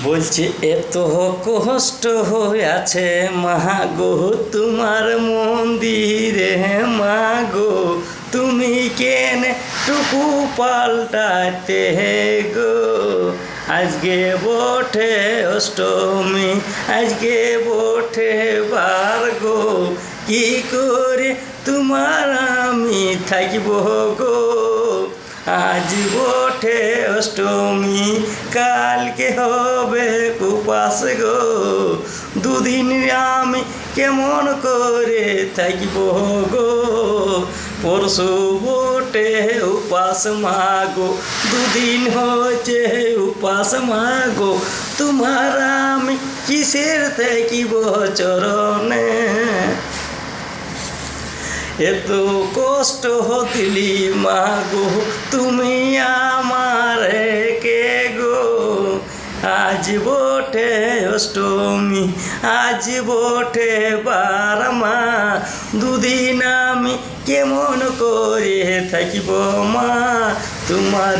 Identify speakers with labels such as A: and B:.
A: বলছি এত কষ্ট হয়েছে মা গো তোমার মন্দিরে, মা গো তুমি কেন টুকু পাল্টাতে গো। আজকে বটে অষ্টমী, আজকে বটে বার গো, কি করে তোমার আমি থাকব গো। আজ বটে অষ্টমী, কালকে হবে উপাস গো, দুদিন আমি কেমন করে থাকব গো। পরশু বটে উপাস মাগো, দুদিন হচ্ছে উপাস মাগো, তোমার আমি কিসের থাকিব চরণে। এত কষ্ট দিলি মা গো তুমি আমারে কে গো। আজ বটে অষ্টমী, আজ বটে বার মা, দুদিন আমি কেমন করে থাকিব মা তোমার